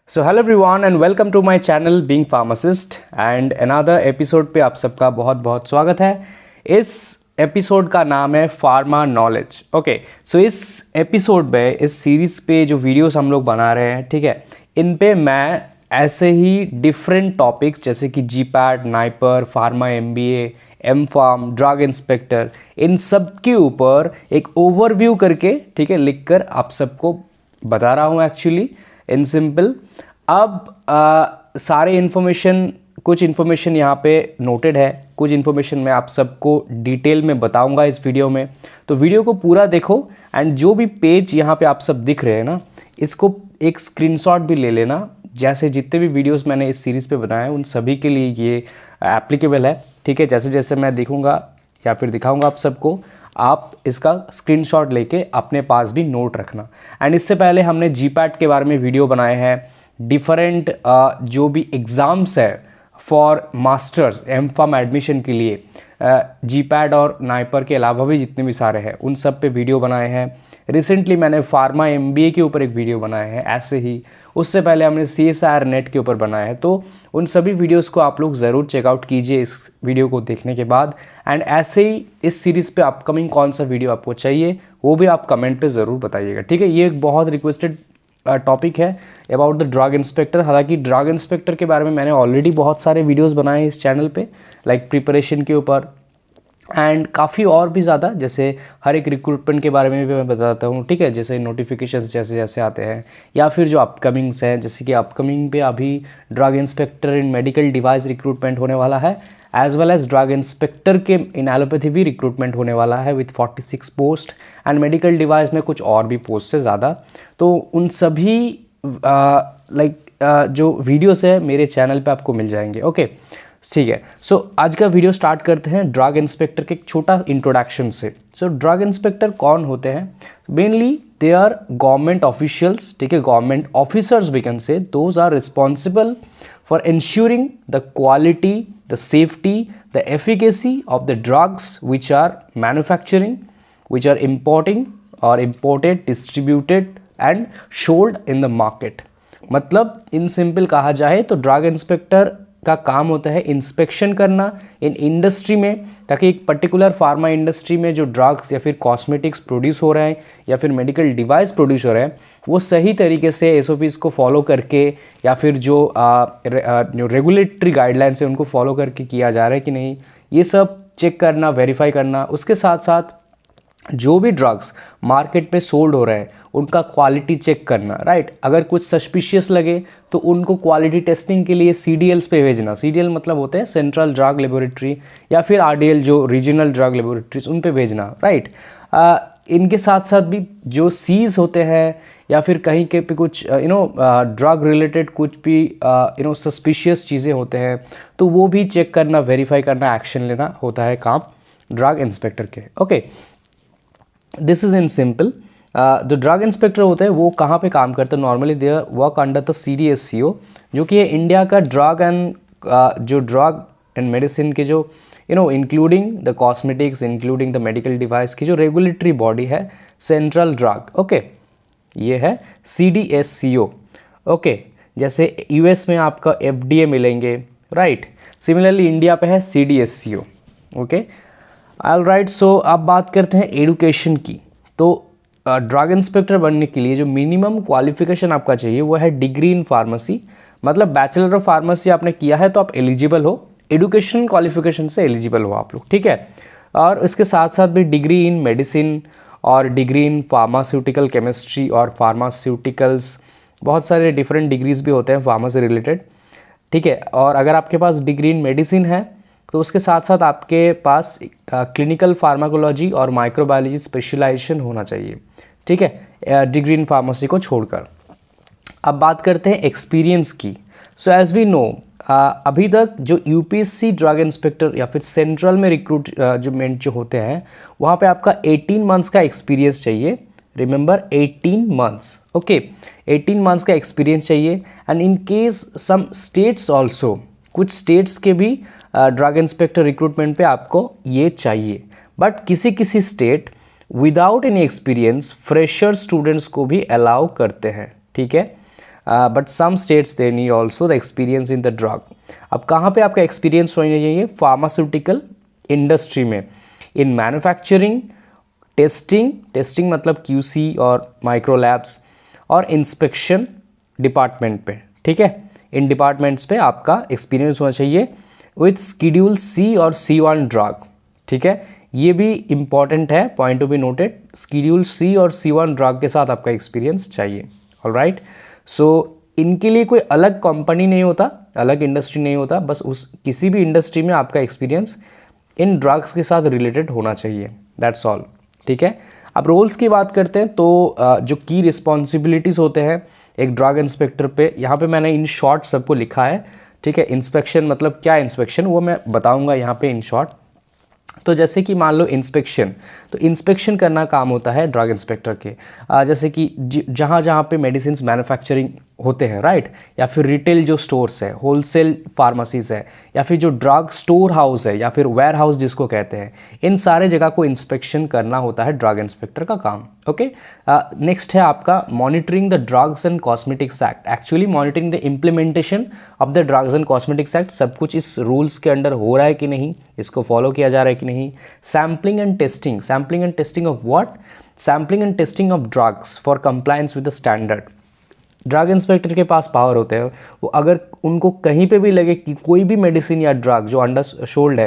So hello everyone and welcome to my channel being pharmacist and another episode पे आप सबका बहुत बहुत स्वागत है। इस एपिसोड का नाम है फार्मा नॉलेज। ओके, सो इस एपिसोड में इस सीरीज पे जो वीडियोस हम लोग बना रहे हैं, ठीक है, इन पे मैं ऐसे ही डिफरेंट टॉपिक्स जैसे कि GPAT, NIPER, pharma MBA, M pharm, drug inspector, इन सब के ऊपर एक ओवरव्यू करके, ठीक है, लिखकर आप सबको बता रहा हूँ एक्चुअली इन सिंपल। अब सारे इन्फॉर्मेशन, कुछ इन्फॉर्मेशन यहाँ पे नोटेड है, कुछ इन्फॉर्मेशन मैं आप सबको डिटेल में बताऊंगा इस वीडियो में। तो वीडियो को पूरा देखो एंड जो भी पेज यहाँ पे आप सब दिख रहे हैं ना, इसको एक स्क्रीनशॉट भी ले लेना। जैसे जितने भी वीडियोस मैंने इस सीरीज़ पे बनाए उन सभी के लिए ये एप्लीकेबल है, ठीक है। जैसे जैसे मैं दिखूंगा या फिर दिखाऊंगा आप सबको, आप इसका स्क्रीनशॉट लेके अपने पास भी नोट रखना। एंड इससे पहले हमने जीपैट के बारे में वीडियो बनाए हैं, डिफरेंट जो भी एग्ज़ाम्स है for masters M pharm admission के लिए, जीपैट और नाइपर के अलावा भी जितने भी सारे हैं उन सब पे वीडियो बनाए हैं। रिसेंटली मैंने फार्मा एमबीए के ऊपर एक वीडियो बनाया है ऐसे ही। उससे पहले हमने सीएसआईआर नेट के ऊपर बनाया है। तो उन सभी वीडियोस को आप लोग ज़रूर चेकआउट कीजिए इस वीडियो को देखने के बाद। एंड ऐसे ही इस सीरीज़ पे अपकमिंग कौन सा वीडियो आपको चाहिए वो भी आप कमेंट पे ज़रूर बताइएगा, ठीक है। ये एक बहुत रिक्वेस्टेड टॉपिक है अबाउट द ड्रग इंस्पेक्टर। हालांकि ड्रग इंस्पेक्टर के बारे में मैंने ऑलरेडी बहुत सारे वीडियोस बनाए हैं इस चैनल पे, लाइक प्रिपरेशन के ऊपर एंड काफ़ी और भी ज़्यादा, जैसे हर एक रिक्रूटमेंट के बारे में भी मैं बताता हूँ, ठीक है। जैसे नोटिफिकेशंस जैसे जैसे आते हैं या फिर जो अपकमिंग्स हैं, जैसे कि अपकमिंग पे अभी drug inspector in medical device recruitment होने वाला है, as well as drug inspector के इन एलोपैथी भी रिक्रूटमेंट होने वाला है with 46 post and medical device में कुछ और भी पोस्ट से ज़्यादा। तो उन सभी जो वीडियोस है मेरे चैनल पे आपको मिल जाएंगे। ओके, ठीक है। सो आज का वीडियो स्टार्ट करते हैं ड्रग इंस्पेक्टर के एक छोटा इंट्रोडक्शन से। सो ड्रग इंस्पेक्टर कौन होते हैं? Mainly they are government officials, ठीक है, government officers we can say. Those are responsible for ensuring the quality, the safety, the efficacy of the drugs which are manufacturing, which are importing or imported, distributed and sold in the market। मतलब in simple कहा जाए तो drug inspector का काम होता है inspection करना in industry में, ताकि एक पर्टिकुलर फार्मा इंडस्ट्री में जो ड्रग्स या फिर कॉस्मेटिक्स प्रोड्यूस हो रहे हैं या फिर मेडिकल डिवाइस प्रोड्यूस हो रहे हैं वो सही तरीके से एसओपीज़ को फॉलो करके या फिर जो रेगुलेटरी गाइडलाइंस है उनको फॉलो करके किया जा रहा है कि नहीं, ये सब चेक करना, वेरीफाई करना। उसके साथ साथ जो भी ड्रग्स मार्केट में सोल्ड हो रहे हैं उनका क्वालिटी चेक करना, राइट। अगर कुछ सस्पिशियस लगे तो उनको क्वालिटी टेस्टिंग के लिए सीडीएल्स पे भेजना। सीडीएल मतलब होते हैं सेंट्रल ड्रग लेबोरेटरी या फिर आरडीएल जो रीजनल ड्रग लेबोरेटरीज, उन पे भेजना, राइट। इनके साथ साथ भी जो सीज होते हैं या फिर कहीं के पे कुछ ड्रग रिलेटेड कुछ भी सस्पिशियस चीज़ें होते हैं तो वो भी चेक करना, वेरीफाई करना, एक्शन लेना होता है काम ड्रग इंस्पेक्टर के। Okay, this is in simple. जो ड्रग इंस्पेक्टर होते हैं वो कहाँ पे काम करते हैं? Normally they work under the CDSCO, जो कि है इंडिया का ड्रग एंड मेडिसिन के जो including the cosmetics, including the medical device की जो रेगुलेटरी बॉडी है, सेंट्रल ड्रग। ओके, ये है CDSCO। ओके, जैसे US में आपका FDA मिलेंगे, राइट। सिमिलरली इंडिया पे है CDSCO। Okay, all right. So अब बात करते हैं एडुकेशन की। तो ड्रग इंस्पेक्टर बनने के लिए जो मिनिमम क्वालिफिकेशन आपका चाहिए वो है डिग्री इन फार्मेसी। मतलब बैचलर ऑफ फार्मेसी आपने किया है तो आप एलिजिबल हो, एडुकेशन क्वालिफिकेशन से एलिजिबल हो आप लोग, ठीक है। और इसके साथ साथ भी डिग्री इन मेडिसिन और डिग्री इन फार्मास्यूटिकल केमिस्ट्री और फार्मास्यूटिकल्स, बहुत सारे डिफरेंट डिग्रीज भी होते हैं फार्मा से रिलेटेड, ठीक है। और अगर आपके पास डिग्री इन मेडिसिन है तो उसके साथ साथ आपके पास क्लिनिकल फार्माकोलॉजी और माइक्रोबायोलॉजी स्पेशलाइजेशन होना चाहिए, ठीक है, डिग्री इन फार्मेसी को छोड़कर। अब बात करते हैं एक्सपीरियंस की। सो एज वी नो, अभी तक जो यूपीएससी ड्रग इंस्पेक्टर या फिर सेंट्रल में रिक्रूटमेंट जो होते हैं वहाँ पे आपका 18 मंथ्स का एक्सपीरियंस चाहिए। रिमेंबर 18 मंथ्स, ओके, 18 मंथ्स का एक्सपीरियंस चाहिए। And in case some states also, कुछ स्टेट्स के भी ड्रग इंस्पेक्टर रिक्रूटमेंट पे आपको ये चाहिए। बट किसी किसी state without any experience fresher students को भी अलाउ करते हैं, ठीक है। But some states they need also the experience in the drug. अब कहाँ पे आपका एक्सपीरियंस होना चाहिए? फार्मास्यूटिकल इंडस्ट्री में, इन मैन्युफैक्चरिंग, टेस्टिंग मतलब QC और माइक्रो लैब्स, और इंस्पेक्शन डिपार्टमेंट पे, ठीक है, इन डिपार्टमेंट्स पे आपका एक्सपीरियंस होना चाहिए विथ शेड्यूल C और C1 ड्रग, ठीक है, ये भी इंपॉर्टेंट है, point to be noted, schedule C और C1 ड्रग के साथ आपका एक्सपीरियंस चाहिए। ऑलराइट, सो इनके लिए कोई अलग कंपनी नहीं होता, अलग इंडस्ट्री नहीं होता, बस उस किसी भी इंडस्ट्री में आपका एक्सपीरियंस इन ड्रग्स के साथ रिलेटेड होना चाहिए, दैट्स ऑल, ठीक है। अब रोल्स की बात करते हैं तो जो की रिस्पॉन्सिबिलिटीज़ होते हैं एक ड्रग इंस्पेक्टर पे, यहाँ पे मैंने इन शॉर्ट सबको लिखा है, ठीक है। इंस्पेक्शन मतलब क्या इंस्पेक्शन, वो मैं बताऊंगा यहाँ पे इन शॉर्ट। तो जैसे कि मान लो इंस्पेक्शन, तो इंस्पेक्शन करना काम होता है ड्रग इंस्पेक्टर के, जैसे कि जहाँ जहाँ पे मेडिसिन मैन्युफैक्चरिंग होते हैं, राइट, या फिर रिटेल जो स्टोर्स है, होलसेल फार्मेसीज है, या फिर जो ड्रग स्टोर हाउस है या फिर वेयर हाउस जिसको कहते हैं, इन सारे जगह को इंस्पेक्शन करना होता है ड्रग इंस्पेक्टर का काम। ओके, नेक्स्ट है आपका monitoring the drugs and cosmetics act, actually monitoring the implementation of the drugs and cosmetics act, सब कुछ इस रूल्स के अंडर हो रहा है कि नहीं, इसको फॉलो किया जा रहा है कि नहीं। Sampling and testing of what? Sampling and testing of drugs for compliance with the standard. Drug inspector के पास पावर होते हैं, वो अगर उनको कहीं पे भी लगे कि कोई भी मेडिसिन या ड्रग जो अंडर शोल्ड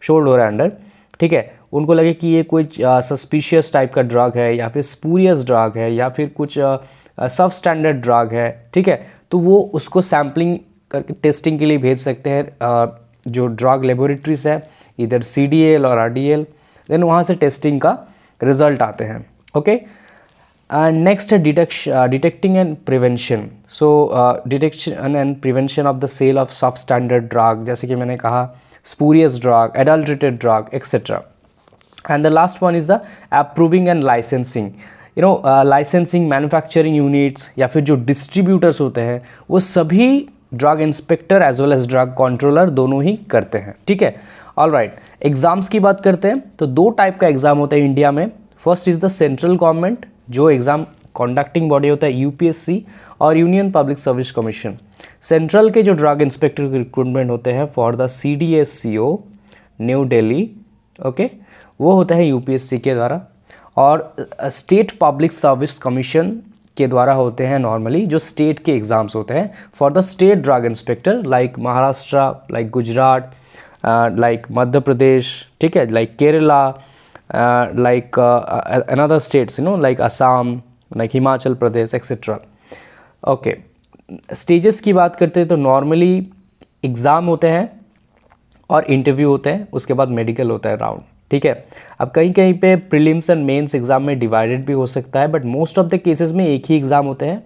हो रहा है अंडर, ठीक है, उनको लगे कि ये कोई सस्पिशियस टाइप का ड्रग है या फिर स्पूरियस ड्रग है या फिर कुछ सब स्टैंडर्ड ड्रग है, ठीक है, तो वो उसको सैम्पलिंग करके टेस्टिंग के लिए भेज सकते हैं जो ड्रग लेबोरेटरीज है, इधर CDL और RDL, देन वहाँ से टेस्टिंग का रिजल्ट आते हैं। ओके, एंड नेक्स्ट है detecting and prevention. So detection and prevention of the sale of substandard drug, जैसे कि मैंने कहा spurious drug, adulterated drug etcetera. And the last one is the approving and licensing. Licensing, manufacturing units या फिर जो distributors होते हैं वो सभी drug inspector as well as drug controller दोनों ही करते हैं, ठीक है। ऑलराइट, एग्जाम्स की बात करते हैं तो दो टाइप का एग्जाम होता है इंडिया में। First is the central government, जो एग्जाम कंडक्टिंग बॉडी होता है UPSC और union public service commission. Central के जो ड्रग इंस्पेक्टर के रिक्रूटमेंट होते हैं for the CDSCO new Delhi, okay, वो होता है UPSC के द्वारा, और स्टेट पब्लिक सर्विस कमीशन के द्वारा होते हैं नॉर्मली जो स्टेट के एग्जाम्स होते हैं for the state drug inspector, like Maharashtra, like Gujarat, like Madhya Pradesh, ठीक है, like Kerala, like another states, like Assam, like Himachal Pradesh etcetera. Okay, stages की बात करते हैं तो नॉर्मली एग्ज़ाम होते हैं और इंटरव्यू होते हैं, उसके बाद मेडिकल होता है राउंड, ठीक है। अब कहीं कहीं पे प्रीलिम्स एंड मेंस एग्जाम में डिवाइडेड भी हो सकता है, but most of the cases में एक ही एग्ज़ाम होते हैं।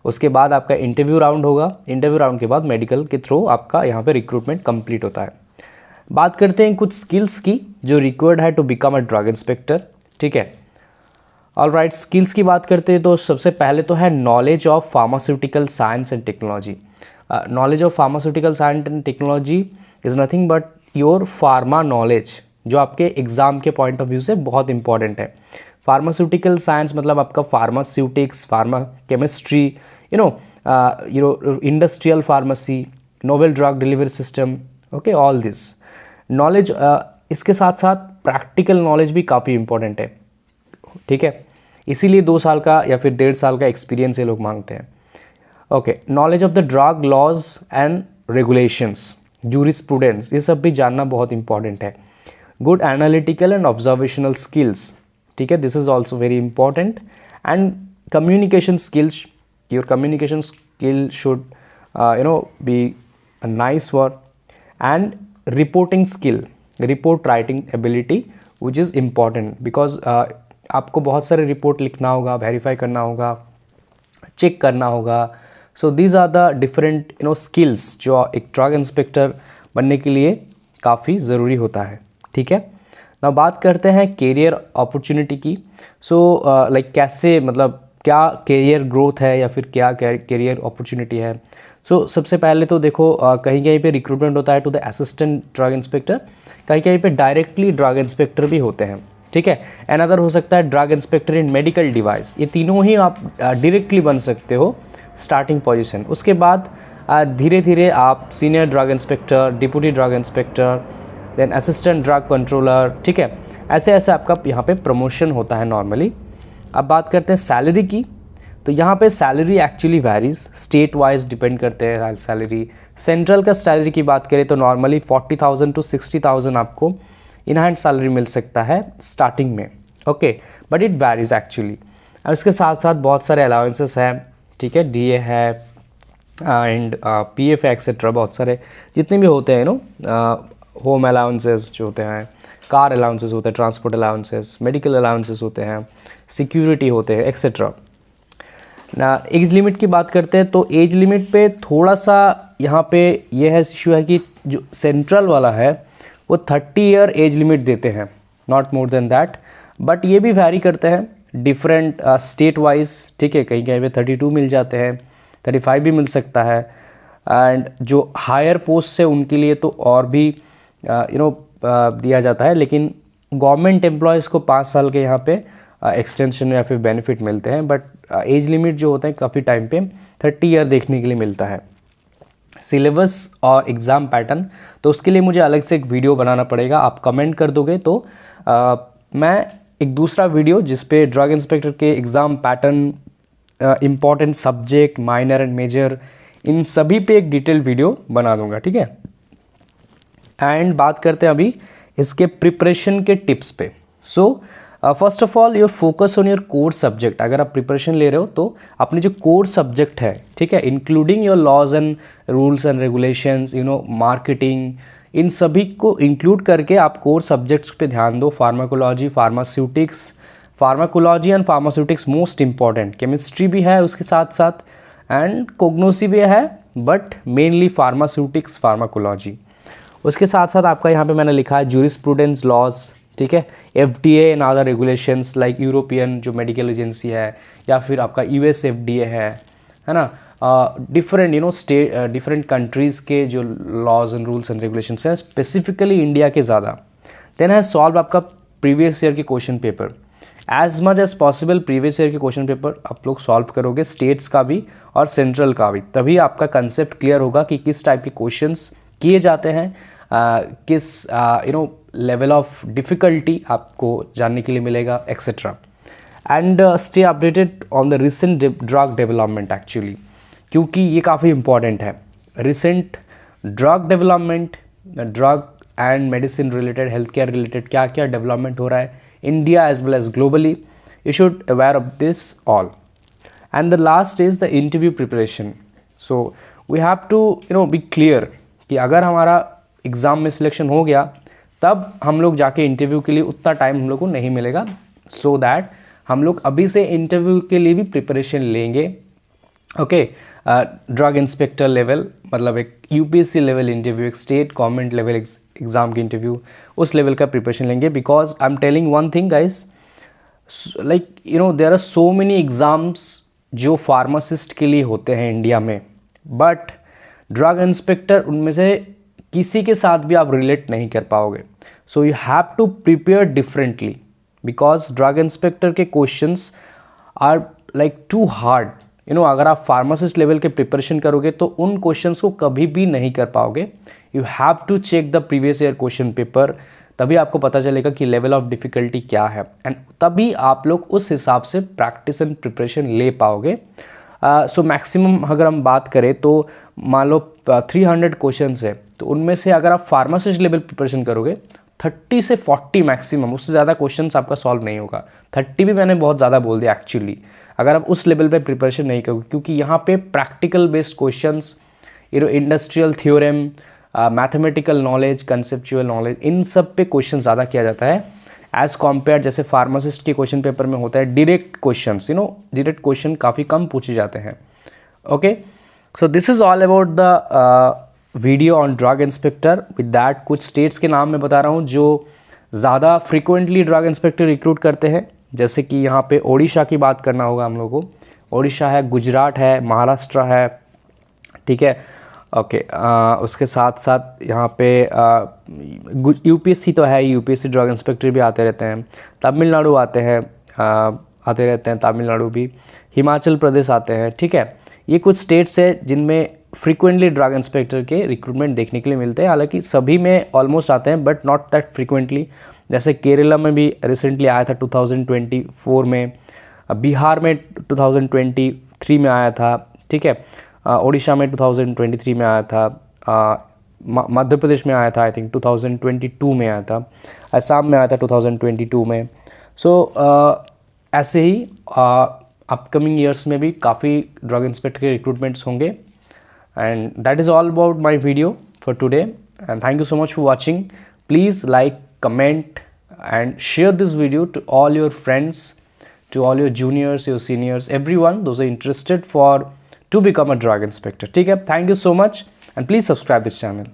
उसके बाद आपका इंटरव्यू राउंड होगा, इंटरव्यू राउंड के बाद मेडिकल के थ्रू आपका यहाँ पे रिक्रूटमेंट कंप्लीट होता है। बात करते हैं कुछ स्किल्स की जो रिक्वायर्ड है to become a drug inspector, ठीक है। ऑलराइट, स्किल्स की बात करते हैं तो सबसे पहले तो है knowledge of pharmaceutical science and technology. Knowledge of pharmaceutical science and technology is nothing but your pharma knowledge, जो आपके एग्ज़ाम के पॉइंट ऑफ व्यू से बहुत इंपॉर्टेंट है। फार्मास्यूटिकल साइंस मतलब आपका pharmaceutics, pharma chemistry, industrial pharmacy, novel drug delivery system, okay, all this knowledge. इसके साथ साथ प्रैक्टिकल नॉलेज भी काफ़ी इंपॉर्टेंट है, ठीक है, इसीलिए 2 साल का या फिर 1.5 साल का एक्सपीरियंस ये लोग मांगते हैं। Okay, knowledge of the drug laws and regulations, jurisprudence, ये सब भी जानना बहुत इंपॉर्टेंट है। Good analytical and observational skills, ठीक है, this is also very important. And communication skills, your communication skill should be a nice word. And reporting skill, report writing ability which is important, because आपको बहुत सारे report लिखना होगा, verify करना होगा, check करना होगा। So these are the different skills जो एक ड्रग इंस्पेक्टर बनने के लिए काफ़ी ज़रूरी होता है, ठीक है। ना बात करते हैं करियर अपॉर्चुनिटी की। सो लाइक कैसे, मतलब क्या करियर ग्रोथ है या फिर क्या करियर अपॉर्चुनिटी है। सो सबसे पहले तो देखो कहीं कहीं पे रिक्रूटमेंट होता है to the assistant drug inspector, कहीं कहीं पे डायरेक्टली ड्रग इंस्पेक्टर भी होते हैं, ठीक है। अनदर हो सकता है drug inspector in medical device, ये तीनों ही आप डायरेक्टली बन सकते हो स्टार्टिंग पोजीशन। उसके बाद धीरे धीरे आप senior drug inspector, deputy drug inspector, then assistant drug controller, ठीक है, ऐसे ऐसे आपका यहाँ पे प्रमोशन होता है नॉर्मली। अब बात करते हैं सैलरी की, तो यहाँ पे salary actually varies, state wise depend करते हैं सैलरी। सेंट्रल का सैलरी की बात करें तो नॉर्मली 40,000 to 60,000 आपको इन हैंड सैलरी मिल सकता है स्टार्टिंग में, okay, but it varies actually. और उसके साथ साथ बहुत सारे अलाउंसेस हैं, ठीक है, डीए है एंड पीएफ एक्सेट्रा, बहुत सारे जितने भी होते हैं होम अलाउंसेस जो होते हैं, कार अलाउंसेस होते हैं, ट्रांसपोर्ट अलाउंसेस, मेडिकल अलाउंसेस होते हैं, सिक्योरिटी होते हैं एक्सेट्रा ना। एज लिमिट की बात करते हैं तो एज लिमिट पे थोड़ा सा यहाँ पे ये है इशू है कि जो सेंट्रल वाला है वो 30 ईयर एज लिमिट देते हैं, not more than that, but ये भी वैरी करते हैं डिफरेंट स्टेट वाइज, ठीक है, कहीं कहीं पे 32 मिल जाते हैं, 35 भी मिल सकता है। एंड जो हायर पोस्ट है उनके लिए तो और भी दिया जाता है, लेकिन गवर्नमेंट एम्प्लॉयज़ को 5 साल के यहाँ पे एक्सटेंशन या फिर बेनिफिट मिलते हैं, बट एज लिमिट जो होता है काफ़ी टाइम पे 30 ईयर देखने के लिए मिलता है। सिलेबस और एग्ज़ाम पैटर्न, तो उसके लिए मुझे अलग से एक वीडियो बनाना पड़ेगा, आप कमेंट कर दोगे तो मैं एक दूसरा वीडियो जिस पे ड्रग इंस्पेक्टर के exam pattern, important subject, minor and major, इन सभी पे एक डिटेल वीडियो बना दूंगा, ठीक है। एंड बात करते हैं अभी इसके प्रिपरेशन के टिप्स पे। So first of all your focus on your core subject. अगर आप प्रिपरेशन ले रहे हो तो अपने जो कोर सब्जेक्ट है, ठीक है, including your laws and rules and regulations, marketing, इन सभी को इंक्लूड करके आप कोर सब्जेक्ट्स पे ध्यान दो। Pharmacology, pharmaceutics, pharmacology and pharmaceutics most important, chemistry भी है उसके साथ साथ एंड कोग्नोसी भी है, बट मेनली फार्मास्यूटिक्स, फार्माकोलॉजी। उसके साथ साथ आपका यहाँ पे मैंने लिखा है जूरिस्प्रूडेंस लॉज, ठीक है, FDA and other regulations like European जो मेडिकल एजेंसी है, या फिर आपका US FDA है ना, डिफरेंट स्टेट डिफरेंट कंट्रीज़ के जो laws and rules and regulations हैं, स्पेसिफिकली इंडिया के ज़्यादा। देन है सॉल्व आपका प्रीवियस ईयर के question paper, as much as possible previous year के क्वेश्चन पेपर आप लोग सॉल्व करोगे, स्टेट्स का भी और सेंट्रल का भी, तभी आपका कंसेप्ट क्लियर होगा कि किस टाइप के क्वेश्चंस किए जाते हैं, किस लेवल ऑफ डिफ़िकल्टी आपको जानने के लिए मिलेगा etcetera. And stay updated on the recent drug development actually, क्योंकि ये काफ़ी इंपॉर्टेंट है। Recent drug development, drug and medicine related, health care related क्या क्या डेवलपमेंट हो रहा है India as well as globally, you should aware of this all. And the last is the interview preparation. So we have to be clear कि अगर हमारा exam में selection हो गया तब हम लोग जाके इंटरव्यू के लिए उतना टाइम हम लोग को नहीं मिलेगा, सो दैट हम लोग अभी से इंटरव्यू के लिए भी प्रिपरेशन लेंगे, ओके। ड्रग इंस्पेक्टर लेवल मतलब एक UPSC लेवल इंटरव्यू, एक स्टेट गवर्नमेंट लेवल एग्ज़ाम की इंटरव्यू, उस लेवल का प्रिपरेशन लेंगे। Because I am telling one thing guys, like there are so many exams जो फार्मासिस्ट के लिए होते हैं इंडिया में, बट ड्रग इंस्पेक्टर उनमें से किसी के साथ भी आप रिलेट नहीं कर पाओगे। So you have to prepare differently, because drug inspector के questions are like to hard. अगर आप फार्मासिस्ट लेवल के प्रिपरेशन करोगे तो उन क्वेश्चंस को कभी भी नहीं कर पाओगे। You have to check the previous year question paper, तभी आपको पता चलेगा कि लेवल ऑफ डिफ़िकल्टी क्या है, एंड तभी आप लोग उस हिसाब से प्रैक्टिस एंड प्रिपरेशन ले पाओगे। सो मैक्सिमम अगर हम बात करें तो मान लो 300 क्वेश्चन है, तो उनमें से अगर आप फार्मासिस्ट लेवल प्रिपरेशन करोगे 30 से 40 मैक्सिमम, उससे ज़्यादा क्वेश्चंस आपका सॉल्व नहीं होगा। 30 भी मैंने बहुत ज़्यादा बोल दिया एक्चुअली, अगर आप उस लेवल पे प्रिपरेशन नहीं करोगे, क्योंकि यहाँ पे practical based questions, industrial theorem, mathematical knowledge, conceptual knowledge, इन सब पे क्वेश्चन ज़्यादा किया जाता है एज़ कम्पेयर जैसे फार्मासिस्ट के क्वेश्चन पेपर में होता है डायरेक्ट क्वेश्चंस, डायरेक्ट क्वेश्चन काफ़ी कम पूछे जाते हैं, okay. So this is all about the video on drug inspector. With that कुछ स्टेट्स के नाम मैं बता रहा हूँ जो ज़्यादा फ्रिक्वेंटली ड्रग इंस्पेक्टर रिक्रूट करते हैं, जैसे कि यहाँ पे ओडिशा की बात करना होगा हम लोगों को। ओडिशा है, गुजरात है, महाराष्ट्र है, ठीक है, ओके। उसके साथ साथ यहाँ पे UPSC तो है, UPSC ड्रग इंस्पेक्टर भी आते रहते हैं, तमिलनाडु आते रहते हैं तमिलनाडु भी, हिमाचल प्रदेश आते हैं, ठीक है। ये कुछ स्टेट्स है जिनमें फ्रीक्वेंटली ड्रग इंस्पेक्टर के रिक्रूटमेंट देखने के लिए मिलते हैं, हालांकि सभी में ऑलमोस्ट आते हैं बट नॉट दैट फ्रीक्वेंटली। जैसे केरला में भी रिसेंटली आया था 2024 में, बिहार में 2023 में आया था, ठीक है, उड़ीसा में 2023 में आया था, मध्य प्रदेश में आया था आई थिंक 2022 में आया था, असम में आया था 2022 में। सो ऐसे ही अपकमिंग ईयर्स में भी काफ़ी ड्रग इंस्पेक्टर के रिक्रूटमेंट्स होंगे। And that is all about my video for today, and thank you so much for watching. Please like, comment and share this video to all your friends, to all your juniors, your seniors, everyone those are interested for to become a drug inspector. ठीक है, thank you so much and please subscribe this channel.